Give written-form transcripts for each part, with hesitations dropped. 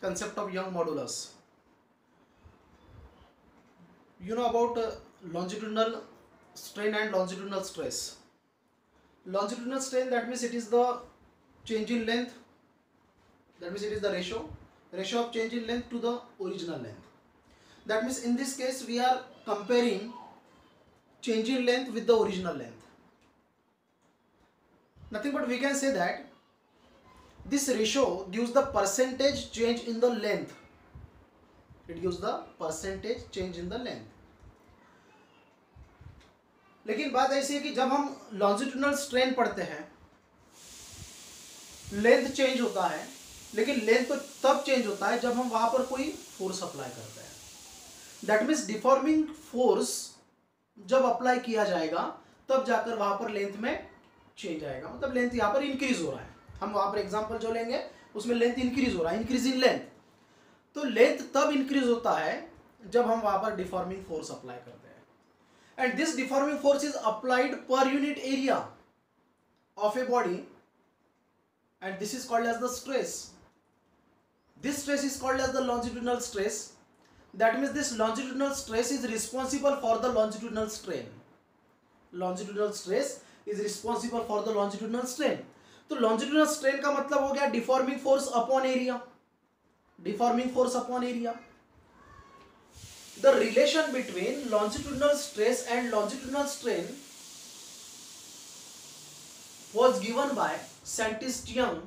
concept of young modulus. You know about longitudinal strain and longitudinal stress. Longitudinal strain, that means it is the change in length, that means it is the ratio of change in length to the original length. That means in this case we are comparing change in length with the original length. Nothing but we can say that this ratio gives the percentage change in the length. It gives the percentage change in the length. लेकिन बात ऐसी है कि जब हम longitudinal strain पढ़ते हैं length change होता है, लेकिन लेंथ तो तब चेंज होता है जब हम वहां पर कोई फोर्स अप्लाई करते हैं. दैट मीन्स डिफॉर्मिंग फोर्स जब अप्लाई किया जाएगा तब जाकर वहां पर लेंथ में चेंज आएगा. मतलब लेंथ यहाँ पर इंक्रीज हो रहा है. हम वहां पर एग्जांपल जो लेंगे उसमें लेंथ इंक्रीज हो रहा है, इंक्रीज इन लेंथ. तो लेंथ तब इंक्रीज होता है जब हम वहां पर डिफॉर्मिंग फोर्स अप्लाई करते हैं. And this deforming force is applied per unit area of a body and this is called as the stress. This stress is called as the longitudinal stress. That means this longitudinal stress is responsible for the longitudinal strain. Longitudinal stress is responsible for the longitudinal strain. तो longitudinal strain का मतलब हो गया deforming force upon area. Deforming force upon area. The relation between longitudinal stress and longitudinal strain was given by scientist Young.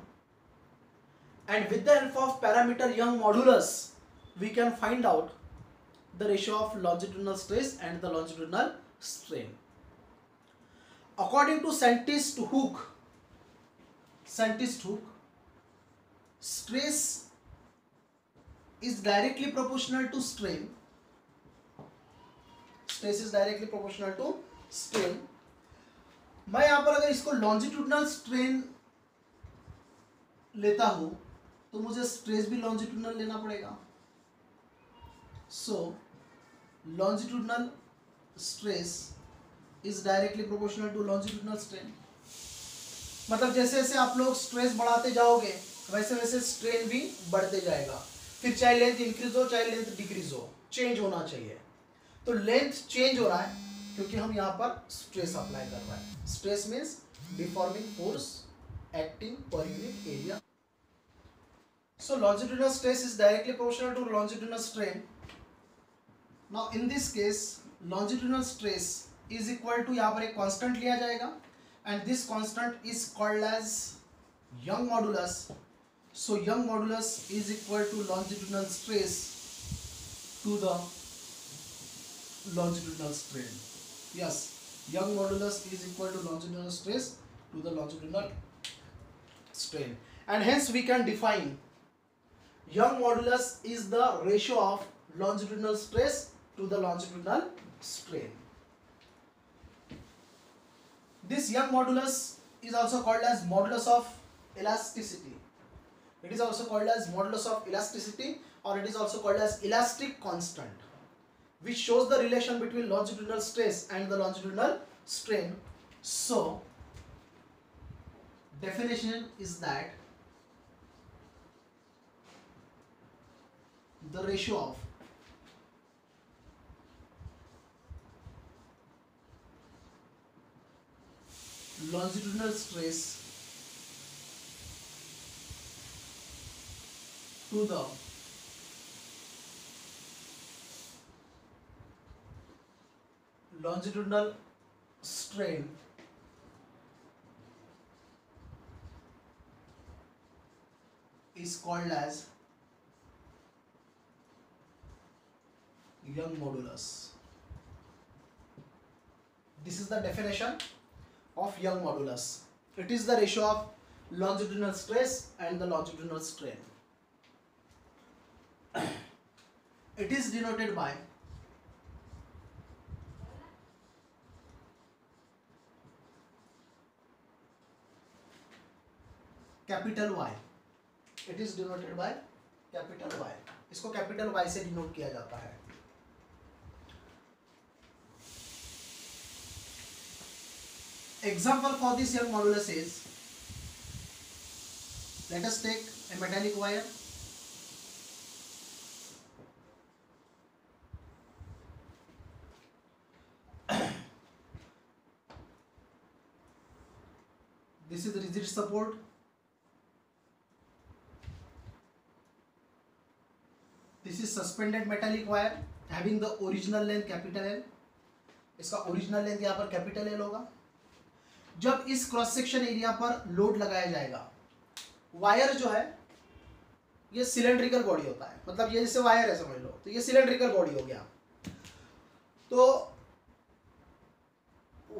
And with the help of parameter Young modulus, we can find out the ratio of longitudinal stress and the longitudinal strain. According to scientist Hooke, stress is directly proportional to strain. Stress is directly proportional to strain. मैं यहाँ पर अगर इसको longitudinal strain लेता हूँ तो मुझे stress भी लॉन्जिट्यूडनल लेना पड़ेगा. So longitudinal stress is directly proportional to longitudinal strain. मतलब जैसे जैसे आप लोग स्ट्रेस बढ़ाते जाओगे वैसे वैसे स्ट्रेन भी बढ़ते जाएगा. फिर चाहे लेंथ इंक्रीज हो चाहे लेंथ डिक्रीज हो, चेंज होना चाहिए. तो लेंथ चेंज हो रहा है क्योंकि हम यहाँ पर स्ट्रेस अप्लाई कर रहे हैं. Stress means deforming force acting per unit area. So longitudinal stress is directly proportional to longitudinal strain. Now in this case longitudinal stress is equal to, यहाँ पर एक constant लिया जाएगा and this constant is called as Young modulus. So Young modulus is equal to longitudinal stress to the longitudinal strain. Yes, Young modulus is equal to longitudinal stress to the longitudinal strain, and hence we can define Young modulus is the ratio of longitudinal stress to the longitudinal strain. This Young modulus is also called as modulus of elasticity. It is also called as modulus of elasticity, or it is also called as elastic constant, which shows the relation between longitudinal stress and the longitudinal strain. So definition is that the ratio of longitudinal stress to the longitudinal strain is called as Young modulus. This is the definition of Young modulus. It is the ratio of longitudinal stress and the longitudinal strain. It is denoted by capital Y. It is denoted by capital Y. इसको capital Y से denote किया जाता है. Example for this Young modulus is, let us take a metallic wire This is rigid support. This is suspended metallic wire having the original length capital L. इसका original length यहाँ पर capital L होगा. जब इस cross section area पर load लगाया जाएगा, wire जो है ये सिलेंड्रिकल बॉडी होता है, मतलब ये जैसे वायर है समझ लो, तो ये सिलेंड्रिकल बॉडी हो गया. तो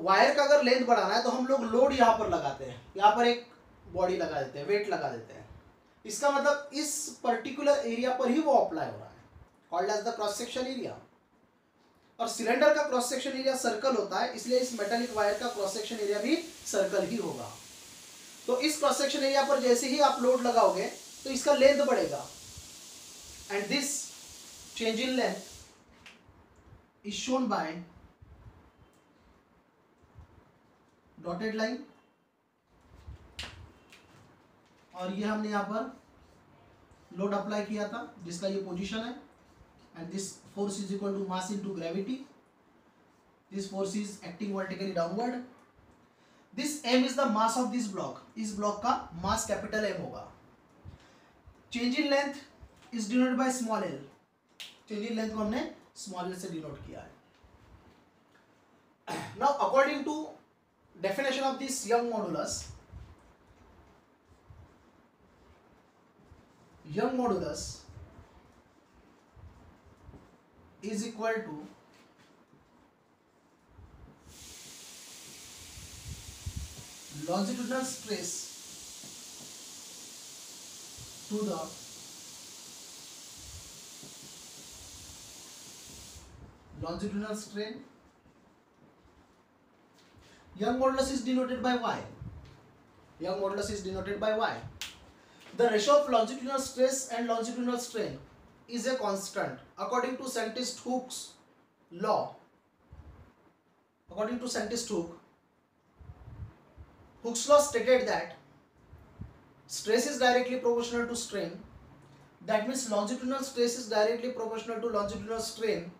वायर का अगर लेंथ बढ़ाना है तो हम लोग लोड यहाँ पर लगाते हैं, यहाँ पर एक बॉडी लगा देते हैं, वेट लगा देते हैं. इसका मतलब इस पर्टिकुलर एरिया पर ही वो अप्लाई हो रहा है, called as the cross section area. और सिलेंडर का क्रॉस सेक्शन एरिया सर्कल होता है, इसलिए इस मेटालिक वायर का क्रॉस सेक्शन एरिया भी सर्कल ही होगा. तो इस क्रॉस सेक्शन एरिया पर जैसे ही आप लोड लगाओगे तो इसका लेंथ बढ़ेगा, and this change in length is shown by dotted line. और ये हमने यहां पर लोड अप्लाई किया था जिसका ये पोजीशन है, and this force is equal to mass into gravity. This force is acting vertically downward. This m is the mass of this block. इस ब्लॉक का मास कैपिटल m होगा. Change in length is denoted by small l. Change in length को हमने small l से denote किया है. Now according to definition of this Young modulus, Young modulus is equal to longitudinal stress to the longitudinal strain. Young modulus is denoted by y. Young modulus is denoted by y. The ratio of longitudinal stress and longitudinal strain is a constant according to scientist Hooke's law. According to scientist Hooke's law stated that stress is directly proportional to strain. That means longitudinal stress is directly proportional to longitudinal strain.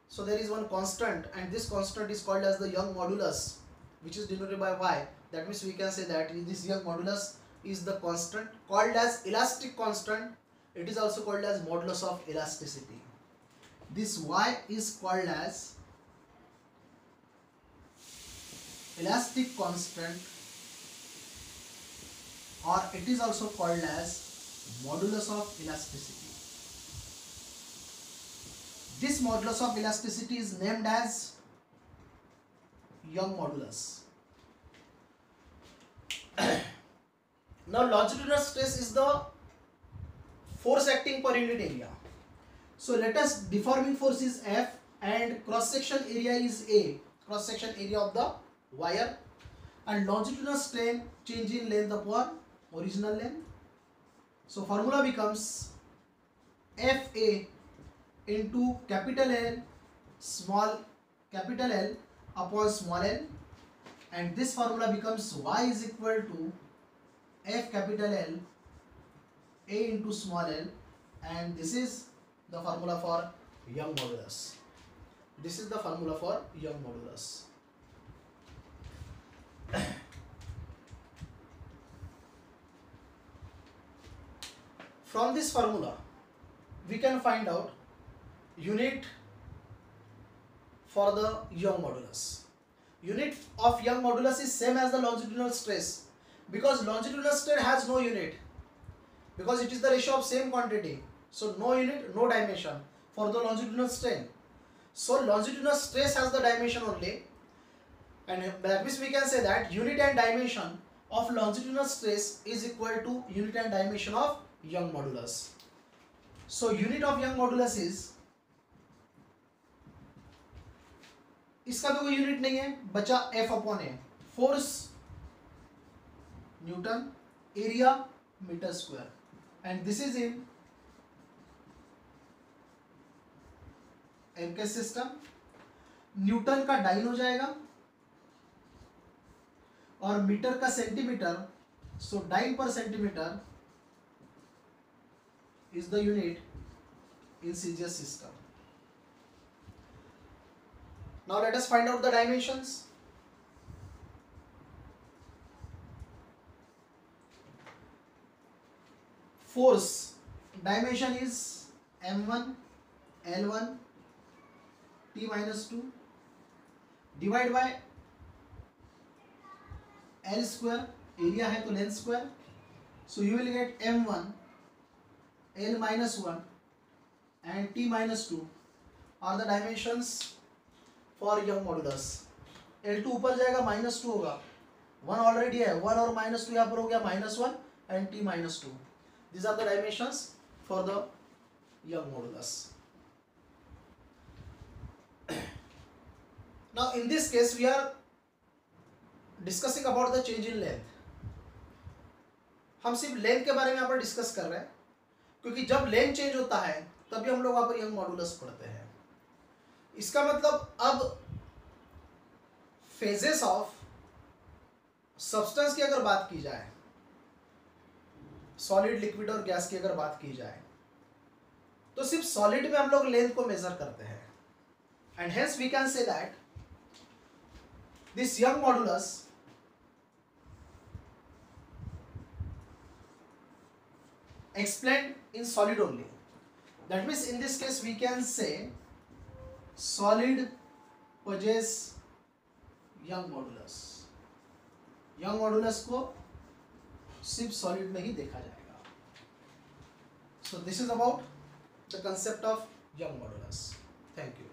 So there is one constant, and this constant is called as the Young modulus, which is denoted by y. That means we can say that this Young modulus is the constant called as elastic constant. It is also called as modulus of elasticity. This y is called as elastic constant, or it is also called as modulus of elasticity. This modulus of elasticity is named as Young modulus. Now longitudinal stress is the force acting per unit area. So let us, deforming force is F and cross section area is A, cross section area of the wire, and longitudinal strain change in length upon original length. So formula becomes FA into capital L small capital L upon small l, and this formula becomes y is equal to F capital L A into small l, and this is the formula for Young modulus. This is the formula for Young modulus. From this formula we can find out unit for the Young modulus. Unit of Young modulus is same as the longitudinal stress, because longitudinal strain has no unit, because it is the ratio of same quantity. So no unit, no dimension for the longitudinal strain. So longitudinal stress has the dimension only, and that means we can say that unit and dimension of longitudinal stress is equal to unit and dimension of Young modulus. So unit of Young modulus is, इसका भी कोई unit नहीं है, बचा F upon A. Force newton, area metre square, and this is in MK system. Newton का dyne हो जाएगा और मीटर का centimetre. So dyne per centimetre is the unit in CGS system. Now let us find out the dimensions. force dimension is m1 l1 t minus 2 divide by l square, area है तो length square, so you will get m1 l minus 1 and t minus 2 are the dimensions for Young modulus. L2 ऊपर जाएगा -2 होगा, 1 already है, 1 और -2 यहाँ पर हो गया -1 and t minus 2. These are the dimensions for the Young modulus. Now in this case we are discussing about the change in length. हम सिर्फ लेंथ के बारे में यहाँ पर डिस्कस कर रहे हैं, क्योंकि जब लेंथ चेंज होता है तभी हम लोग वहाँ पर यंग मॉडुलस पढ़ते हैं. इसका मतलब अब फेजेस ऑफ सब्सटेंस की अगर बात की जाए, सॉलिड, लिक्विड और गैस की अगर बात की जाए, तो सिर्फ सॉलिड में हम लोग लेंथ को मेजर करते हैं. And hence we can say that this Young modulus explained in solid only. That means in this case we can say solid possess young modulus. young modulus को सिर्फ solid में ही देखा जाएगा. So this is about the concept of young modulus. Thank you.